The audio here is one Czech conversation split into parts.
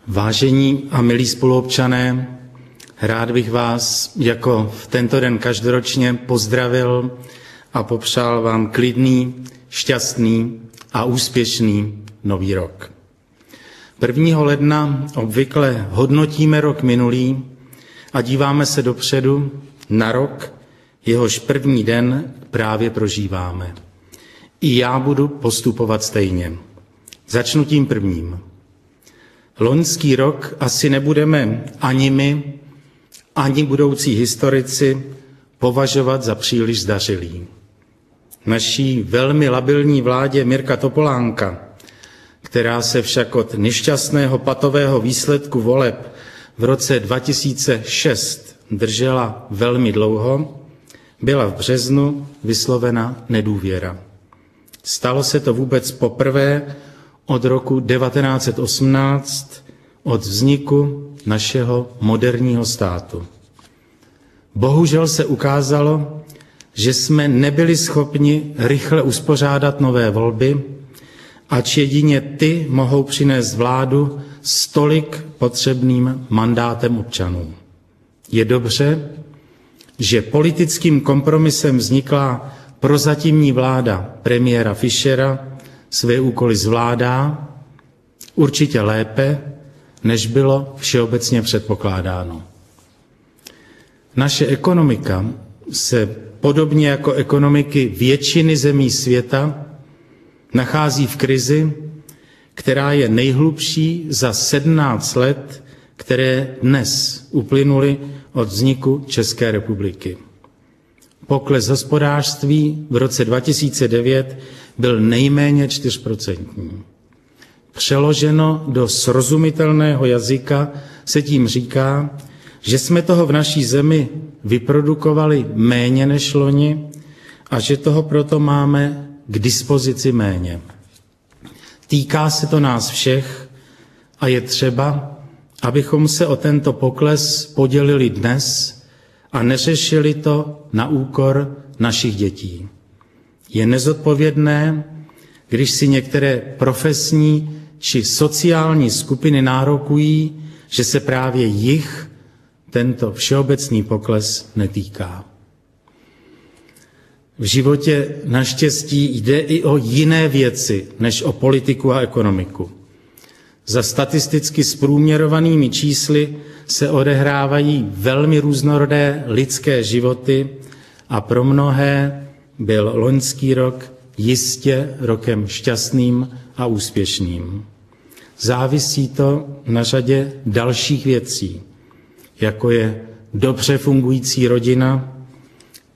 Vážení a milí spoluobčané, rád bych vás jako v tento den každoročně pozdravil a popřál vám klidný, šťastný a úspěšný nový rok. 1. ledna obvykle hodnotíme rok minulý a díváme se dopředu na rok, jehož první den právě prožíváme. I já budu postupovat stejně. Začnu tím prvním. Loňský rok asi nebudeme ani my, ani budoucí historici považovat za příliš zdařilý. Naší velmi labilní vládě Mirka Topolánka, která se však od nešťastného patového výsledku voleb v roce 2006 držela velmi dlouho, byla v březnu vyslovena nedůvěra. Stalo se to vůbec poprvé od roku 1918, od vzniku našeho moderního státu. Bohužel se ukázalo, že jsme nebyli schopni rychle uspořádat nové volby, ač jedině ty mohou přinést vládu s tolik potřebným mandátem občanů. Je dobře, že politickým kompromisem vzniklá prozatímní vláda premiéra Fischera své úkoly zvládá určitě lépe, než bylo všeobecně předpokládáno. Naše ekonomika se podobně jako ekonomiky většiny zemí světa nachází v krizi, která je nejhlubší za 17 let, které dnes uplynuly od vzniku České republiky. Pokles hospodářství v roce 2009 byl nejméně 4%. Přeloženo do srozumitelného jazyka se tím říká, že jsme toho v naší zemi vyprodukovali méně než loni a že toho proto máme k dispozici méně. Týká se to nás všech a je třeba, abychom se o tento pokles podělili dnes a neřešili to na úkor našich dětí. Je nezodpovědné, když si některé profesní či sociální skupiny nárokují, že se právě jich tento všeobecný pokles netýká. V životě naštěstí jde i o jiné věci než o politiku a ekonomiku. Za statisticky zprůměrovanými čísly se odehrávají velmi různorodé lidské životy a pro mnohé byl loňský rok jistě rokem šťastným a úspěšným. Závisí to na řadě dalších věcí, jako je dobře fungující rodina,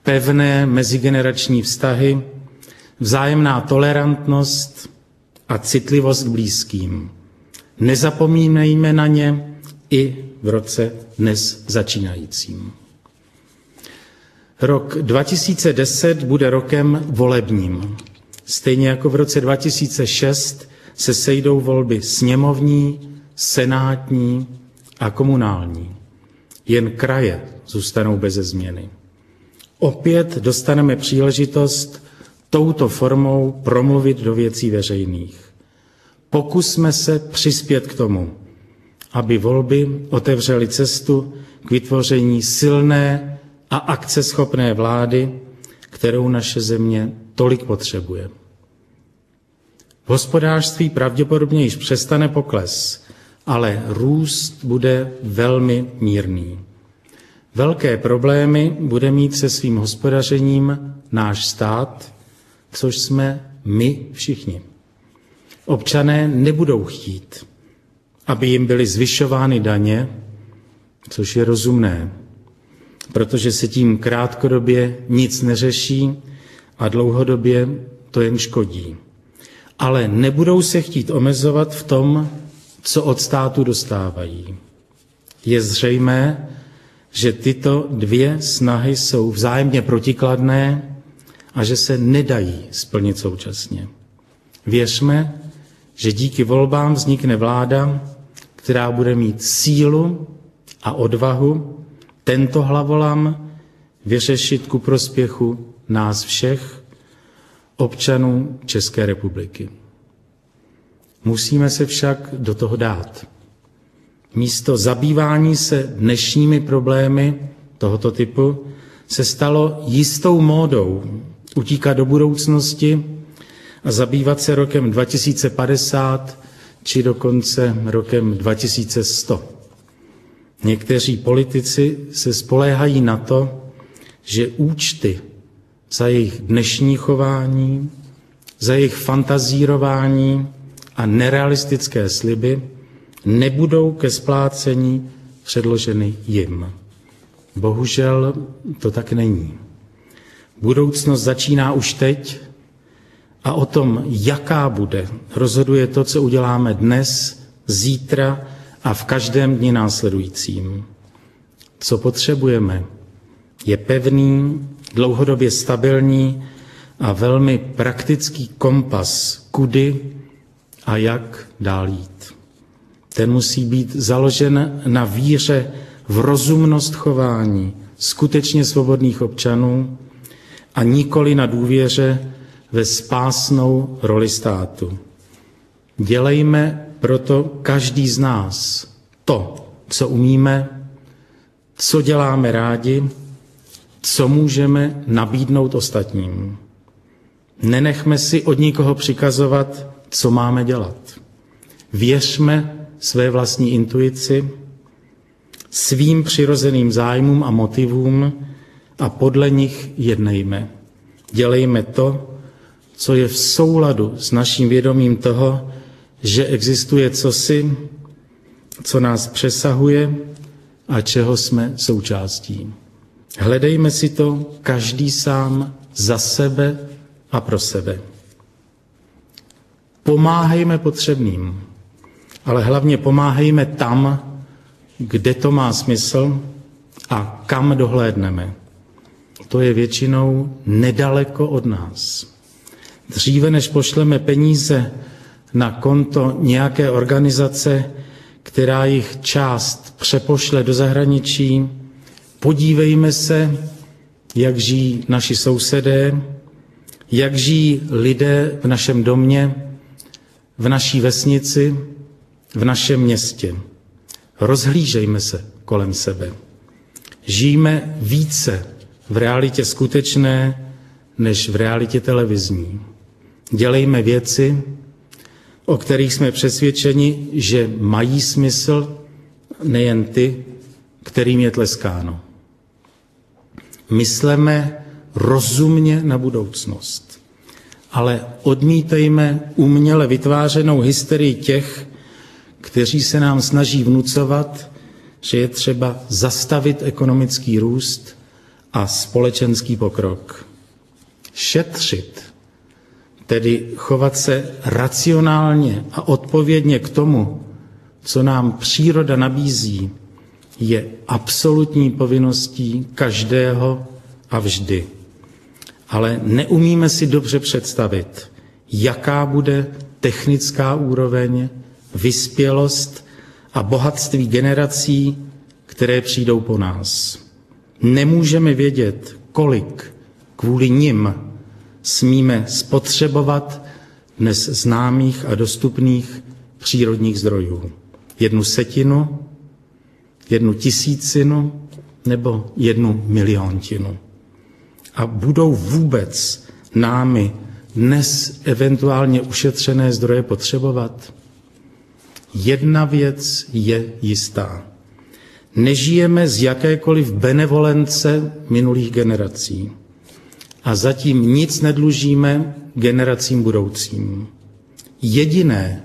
pevné mezigenerační vztahy, vzájemná tolerantnost a citlivost k blízkým. Nezapomínejme na ně i v roce dnes začínajícím. Rok 2010 bude rokem volebním. Stejně jako v roce 2006 se sejdou volby sněmovní, senátní a komunální. Jen kraje zůstanou beze změny. Opět dostaneme příležitost touto formou promluvit do věcí veřejných. Pokusme se přispět k tomu, aby volby otevřely cestu k vytvoření silné a akceschopné vlády, kterou naše země tolik potřebuje. V hospodářství pravděpodobně již přestane pokles, ale růst bude velmi mírný. Velké problémy bude mít se svým hospodařením náš stát, což jsme my všichni. Občané nebudou chtít, aby jim byly zvyšovány daně, což je rozumné, protože se tím krátkodobě nic neřeší a dlouhodobě to jen škodí. Ale nebudou se chtít omezovat v tom, co od státu dostávají. Je zřejmé, že tyto dvě snahy jsou vzájemně protikladné a že se nedají splnit současně. Věřme, že díky volbám vznikne vláda, která bude mít sílu a odvahu tento hlavolam vyřešit ku prospěchu nás všech, občanů České republiky. Musíme se však do toho dát. místo zabývání se dnešními problémy tohoto typu se stalo jistou módou utíkat do budoucnosti a zabývat se rokem 2050 či dokonce rokem 2100. Někteří politici se spoléhají na to, že účty za jejich dnešní chování, za jejich fantazírování a nerealistické sliby nebudou ke splácení předloženy jim. Bohužel to tak není. Budoucnost začíná už teď a o tom, jaká bude, rozhoduje to, co uděláme dnes, zítra a v každém dni následujícím. Co potřebujeme, je pevný, dlouhodobě stabilní a velmi praktický kompas, kudy a jak dál jít. Ten musí být založen na víře v rozumnost chování skutečně svobodných občanů a nikoli na důvěře ve spásnou roli státu. Dělejme proto každý z nás to, co umíme, co děláme rádi, co můžeme nabídnout ostatním. Nenechme si od nikoho přikazovat, co máme dělat. Věřme své vlastní intuici, svým přirozeným zájmům a motivům a podle nich jednejme. Dělejme to, co je v souladu s naším vědomím toho, že existuje cosi, co nás přesahuje a čeho jsme součástí. Hledejme si to každý sám za sebe a pro sebe. Pomáhejme potřebným, ale hlavně pomáhejme tam, kde to má smysl a kam dohlédneme. To je většinou nedaleko od nás. Dříve, než pošleme peníze na konto nějaké organizace, která jich část přepošle do zahraničí, podívejme se, jak žijí naši sousedé, jak žijí lidé v našem domě, v naší vesnici, v našem městě. Rozhlížejme se kolem sebe. Žijme více v realitě skutečné, než v realitě televizní. Dělejme věci, o kterých jsme přesvědčeni, že mají smysl, nejen ty, kterým je tleskáno. Mysleme rozumně na budoucnost, ale odmítejme uměle vytvářenou hysterii těch, kteří se nám snaží vnucovat, že je třeba zastavit ekonomický růst a společenský pokrok. Šetřit, tedy chovat se racionálně a odpovědně k tomu, co nám příroda nabízí, je absolutní povinností každého a vždy. Ale neumíme si dobře představit, jaká bude technická úroveň, vyspělost a bohatství generací, které přijdou po nás. Nemůžeme vědět, kolik kvůli nim smíme spotřebovat dnes známých a dostupných přírodních zdrojů. 1/100, 1/1000 nebo 1 000 000. A budou vůbec námi dnes eventuálně ušetřené zdroje potřebovat? Jedna věc je jistá. Nežijeme z jakékoliv benevolence minulých generací a zatím nic nedlužíme generacím budoucím. Jediné,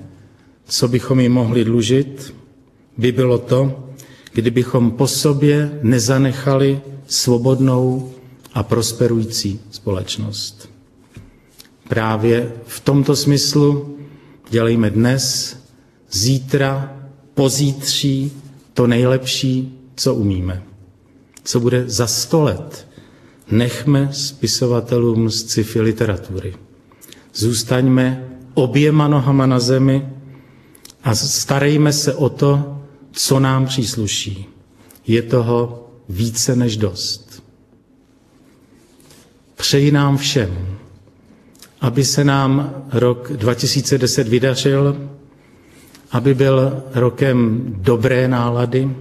co bychom jim mohli dlužit, by bylo to, kdybychom po sobě nezanechali svobodnou a prosperující společnost. Právě v tomto smyslu dělejme dnes, zítra, pozítří to nejlepší, co umíme. Co bude za 100 let, nechme spisovatelům z sci-fi literatury. Zůstaňme oběma nohama na zemi a starejme se o to, co nám přísluší. Je toho více než dost. Přeji nám všem, aby se nám rok 2010 vydařil aby byl rokem dobré nálady,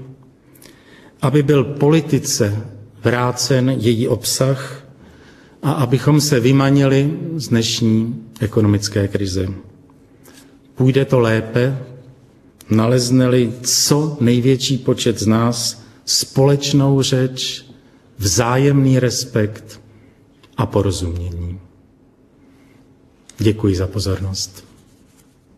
aby byl politice vrácen její obsah a abychom se vymanili z dnešní ekonomické krize. Půjde to lépe, nalezne-li co největší počet z nás společnou řeč, vzájemný respekt a porozumění. Děkuji za pozornost.